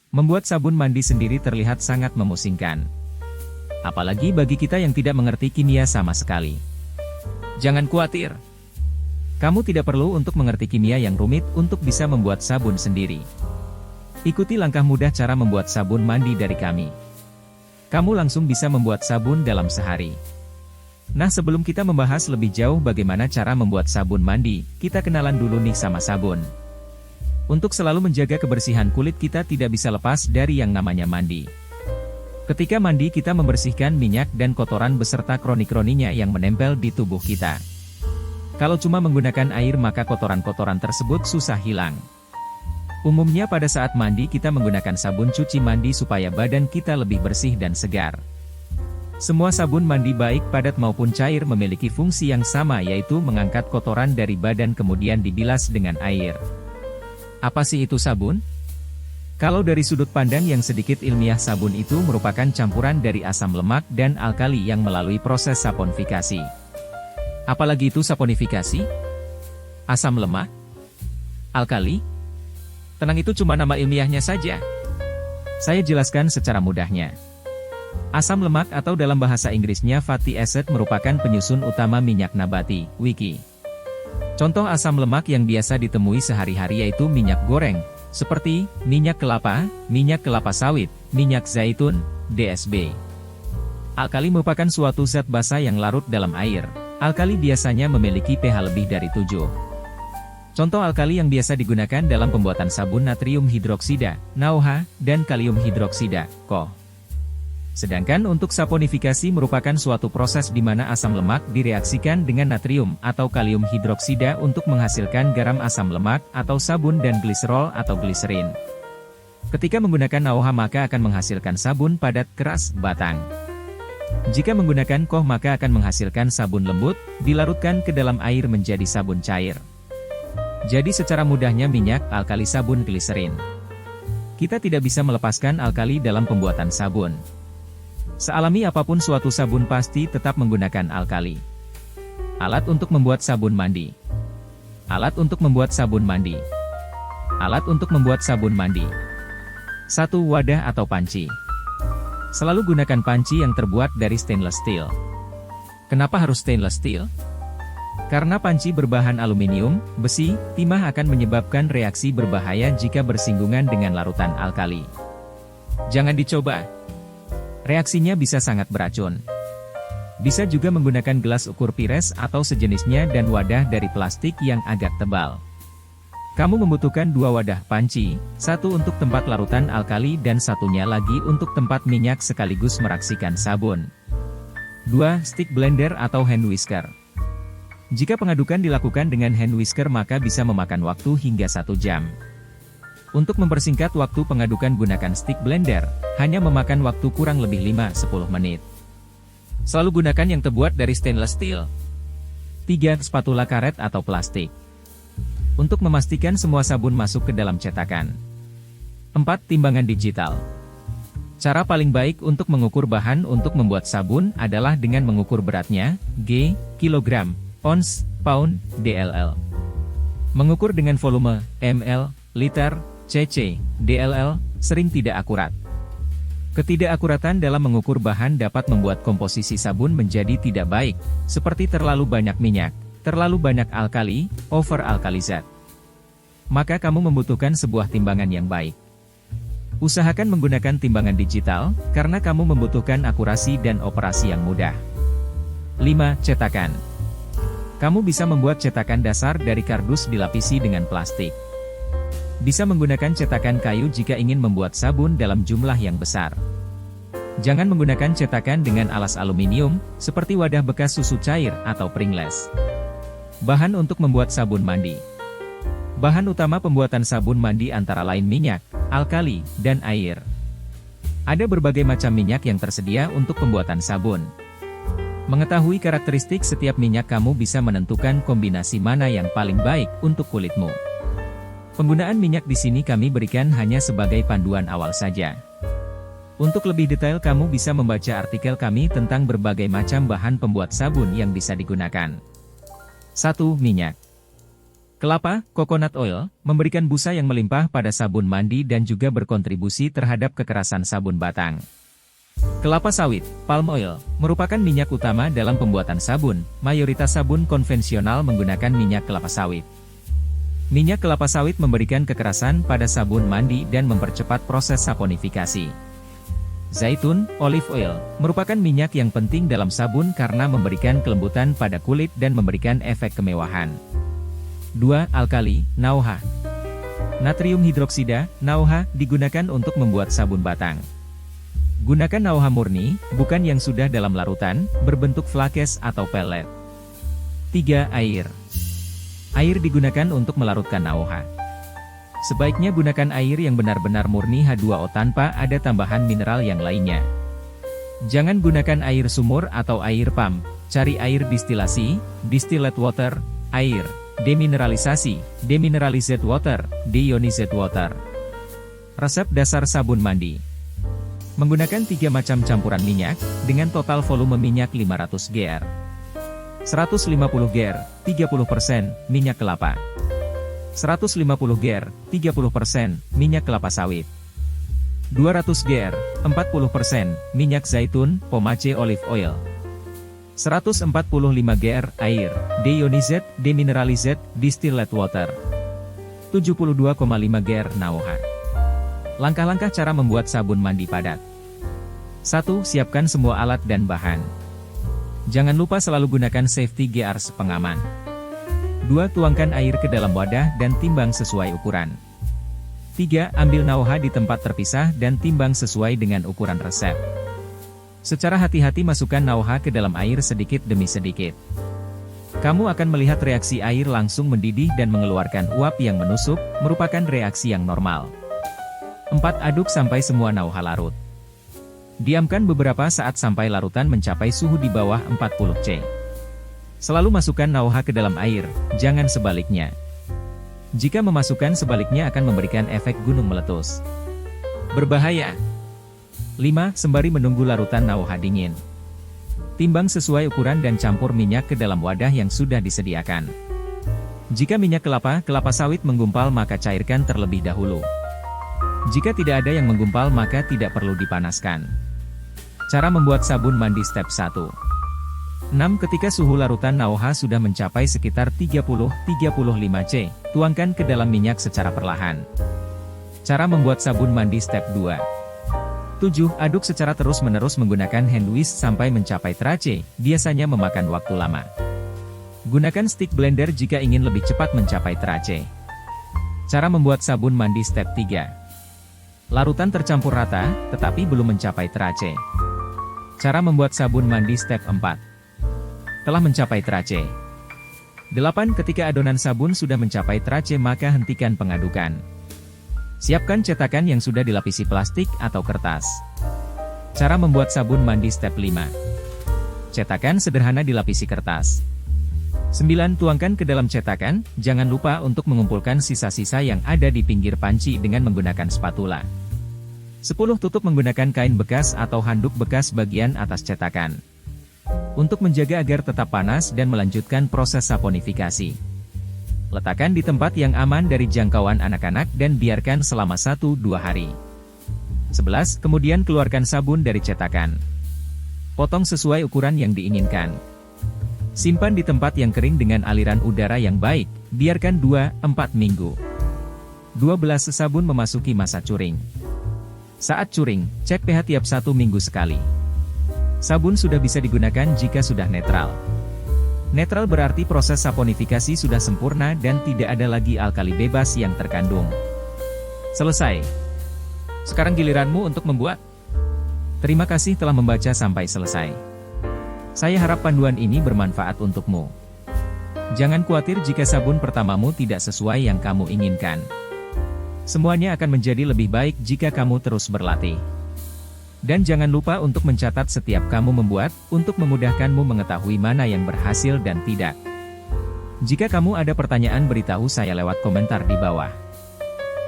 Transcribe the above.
Membuat sabun mandi sendiri terlihat sangat memusingkan. Apalagi bagi kita yang tidak mengerti kimia sama sekali. Jangan khawatir. Kamu tidak perlu untuk mengerti kimia yang rumit untuk bisa membuat sabun sendiri. Ikuti langkah mudah cara membuat sabun mandi dari kami. Kamu langsung bisa membuat sabun dalam sehari. Nah, sebelum kita membahas lebih jauh bagaimana cara membuat sabun mandi, kita kenalan dulu nih sama sabun. Untuk selalu menjaga kebersihan kulit kita tidak bisa lepas dari yang namanya mandi. Ketika mandi kita membersihkan minyak dan kotoran beserta kroni-kroninya yang menempel di tubuh kita. Kalau cuma menggunakan air maka kotoran-kotoran tersebut susah hilang. Umumnya pada saat mandi kita menggunakan sabun cuci mandi supaya badan kita lebih bersih dan segar. Semua sabun mandi baik padat maupun cair memiliki fungsi yang sama yaitu mengangkat kotoran dari badan kemudian dibilas dengan air. Apa sih itu sabun? Kalau dari sudut pandang yang sedikit ilmiah, sabun itu merupakan campuran dari asam lemak dan alkali yang melalui proses saponifikasi. Apalagi itu saponifikasi? Asam lemak? Alkali? Tenang, itu cuma nama ilmiahnya saja. Saya jelaskan secara mudahnya. Asam lemak atau dalam bahasa Inggrisnya fatty acid merupakan penyusun utama minyak nabati, wiki. Contoh asam lemak yang biasa ditemui sehari-hari yaitu minyak goreng, seperti minyak kelapa sawit, minyak zaitun, DSB. Alkali merupakan suatu zat basa yang larut dalam air. Alkali biasanya memiliki pH lebih dari 7. Contoh alkali yang biasa digunakan dalam pembuatan sabun natrium hidroksida, NaOH, dan kalium hidroksida, KO. Sedangkan untuk saponifikasi merupakan suatu proses di mana asam lemak direaksikan dengan natrium atau kalium hidroksida untuk menghasilkan garam asam lemak atau sabun dan gliserol atau gliserin. Ketika menggunakan NaOH maka akan menghasilkan sabun padat keras batang. Jika menggunakan KOH maka akan menghasilkan sabun lembut, dilarutkan ke dalam air menjadi sabun cair. Jadi secara mudahnya minyak, alkali, sabun, gliserin. Kita tidak bisa melepaskan alkali dalam pembuatan sabun. Sealami apapun suatu sabun pasti tetap menggunakan alkali. Alat untuk membuat sabun mandi. Alat untuk membuat sabun mandi. Alat untuk membuat sabun mandi. 1. Wadah atau panci. Selalu gunakan panci yang terbuat dari stainless steel. Kenapa harus stainless steel? Karena panci berbahan aluminium, besi, timah akan menyebabkan reaksi berbahaya jika bersinggungan dengan larutan alkali. Jangan dicoba. Reaksinya bisa sangat beracun. Bisa juga menggunakan gelas ukur pires atau sejenisnya dan wadah dari plastik yang agak tebal. Kamu membutuhkan 2 wadah panci, satu untuk tempat larutan alkali dan satunya lagi untuk tempat minyak sekaligus meraksikan sabun. 2. Stick blender atau hand whisker. Jika pengadukan dilakukan dengan hand whisker maka bisa memakan waktu hingga 1 jam. Untuk mempersingkat waktu pengadukan gunakan stick blender, hanya memakan waktu kurang lebih 5-10 menit. Selalu gunakan yang terbuat dari stainless steel. 3. Spatula karet atau plastik. Untuk memastikan semua sabun masuk ke dalam cetakan. 4. Timbangan digital. Cara paling baik untuk mengukur bahan untuk membuat sabun adalah dengan mengukur beratnya, G, kilogram, ons, pound, DLL. Mengukur dengan volume, ml, liter, cc, DLL, sering tidak akurat. Ketidakakuratan dalam mengukur bahan dapat membuat komposisi sabun menjadi tidak baik, seperti terlalu banyak minyak, terlalu banyak alkali, over alkalizat. Maka kamu membutuhkan sebuah timbangan yang baik. Usahakan menggunakan timbangan digital, karena kamu membutuhkan akurasi dan operasi yang mudah. 5. Cetakan. Kamu bisa membuat cetakan dasar dari kardus dilapisi dengan plastik. Bisa menggunakan cetakan kayu jika ingin membuat sabun dalam jumlah yang besar. Jangan menggunakan cetakan dengan alas aluminium, seperti wadah bekas susu cair atau Pringles. Bahan untuk membuat sabun mandi. Bahan utama pembuatan sabun mandi antara lain minyak, alkali, dan air. Ada berbagai macam minyak yang tersedia untuk pembuatan sabun. Mengetahui karakteristik setiap minyak kamu bisa menentukan kombinasi mana yang paling baik untuk kulitmu. Penggunaan minyak di sini kami berikan hanya sebagai panduan awal saja. Untuk lebih detail kamu bisa membaca artikel kami tentang berbagai macam bahan pembuat sabun yang bisa digunakan. 1. Minyak. Kelapa, coconut oil, memberikan busa yang melimpah pada sabun mandi dan juga berkontribusi terhadap kekerasan sabun batang. Kelapa sawit, palm oil, merupakan minyak utama dalam pembuatan sabun. Mayoritas sabun konvensional menggunakan minyak kelapa sawit. Minyak kelapa sawit memberikan kekerasan pada sabun mandi dan mempercepat proses saponifikasi. Zaitun, olive oil, merupakan minyak yang penting dalam sabun karena memberikan kelembutan pada kulit dan memberikan efek kemewahan. 2. Alkali, NaOH. Natrium hidroksida, NaOH, digunakan untuk membuat sabun batang. Gunakan NaOH murni, bukan yang sudah dalam larutan, berbentuk flakes atau pelet. 3. Air. Air digunakan untuk melarutkan NaOH. Sebaiknya gunakan air yang benar-benar murni H2O tanpa ada tambahan mineral yang lainnya. Jangan gunakan air sumur atau air pump, cari air distilasi, distilled water, air demineralisasi, demineralized water, deionized water. Resep dasar sabun mandi. Menggunakan 3 macam campuran minyak, dengan total volume minyak 500 gr. 150 gr, 30% minyak kelapa. 150 gr, 30% minyak kelapa sawit. 200 gr, 40% minyak zaitun, pomace olive oil. 145 gr, air, deionized, demineralized, distilled water. 72,5 gr, NaOH. Langkah-langkah cara membuat sabun mandi padat. 1. Siapkan semua alat dan bahan. Jangan lupa selalu gunakan safety gears pengaman. 2. Tuangkan air ke dalam wadah dan timbang sesuai ukuran. 3. Ambil NaOH di tempat terpisah dan timbang sesuai dengan ukuran resep. Secara hati-hati masukkan NaOH ke dalam air sedikit demi sedikit. Kamu akan melihat reaksi air langsung mendidih dan mengeluarkan uap yang menusuk, merupakan reaksi yang normal. 4. Aduk sampai semua NaOH larut. Diamkan beberapa saat sampai larutan mencapai suhu di bawah 40 C. Selalu masukkan NaOH ke dalam air, jangan sebaliknya. Jika memasukkan sebaliknya akan memberikan efek gunung meletus. Berbahaya. 5. Sembari menunggu larutan NaOH dingin. Timbang sesuai ukuran dan campur minyak ke dalam wadah yang sudah disediakan. Jika minyak kelapa sawit menggumpal maka cairkan terlebih dahulu. Jika tidak ada yang menggumpal maka tidak perlu dipanaskan. Cara membuat sabun mandi step 1. 6. Ketika suhu larutan NaOH sudah mencapai sekitar 30-35 C, tuangkan ke dalam minyak secara perlahan. Cara membuat sabun mandi step 2. 7. Aduk secara terus-menerus menggunakan hand whisk sampai mencapai trace, biasanya memakan waktu lama. Gunakan stick blender jika ingin lebih cepat mencapai trace. Cara membuat sabun mandi step 3. Larutan tercampur rata, tetapi belum mencapai trace. Cara membuat sabun mandi step 4. Telah mencapai trace. 8. Ketika adonan sabun sudah mencapai trace maka hentikan pengadukan. Siapkan cetakan yang sudah dilapisi plastik atau kertas. Cara membuat sabun mandi step 5. Cetakan sederhana dilapisi kertas. 9. Tuangkan ke dalam cetakan, jangan lupa untuk mengumpulkan sisa-sisa yang ada di pinggir panci dengan menggunakan spatula. 10. Tutup menggunakan kain bekas atau handuk bekas bagian atas cetakan. Untuk menjaga agar tetap panas dan melanjutkan proses saponifikasi. Letakkan di tempat yang aman dari jangkauan anak-anak dan biarkan selama 1-2 hari. 11. Kemudian keluarkan sabun dari cetakan. Potong sesuai ukuran yang diinginkan. Simpan di tempat yang kering dengan aliran udara yang baik, biarkan 2-4 minggu. 12. Sabun memasuki masa curing. Saat curing, cek pH tiap 1 minggu sekali. Sabun sudah bisa digunakan jika sudah netral. Netral berarti proses saponifikasi sudah sempurna dan tidak ada lagi alkali bebas yang terkandung. Selesai. Sekarang giliranmu untuk membuat. Terima kasih telah membaca sampai selesai. Saya harap panduan ini bermanfaat untukmu. Jangan khawatir jika sabun pertamamu tidak sesuai yang kamu inginkan. Semuanya akan menjadi lebih baik jika kamu terus berlatih. Dan jangan lupa untuk mencatat setiap kamu membuat, untuk memudahkanmu mengetahui mana yang berhasil dan tidak. Jika kamu ada pertanyaan beritahu saya lewat komentar di bawah.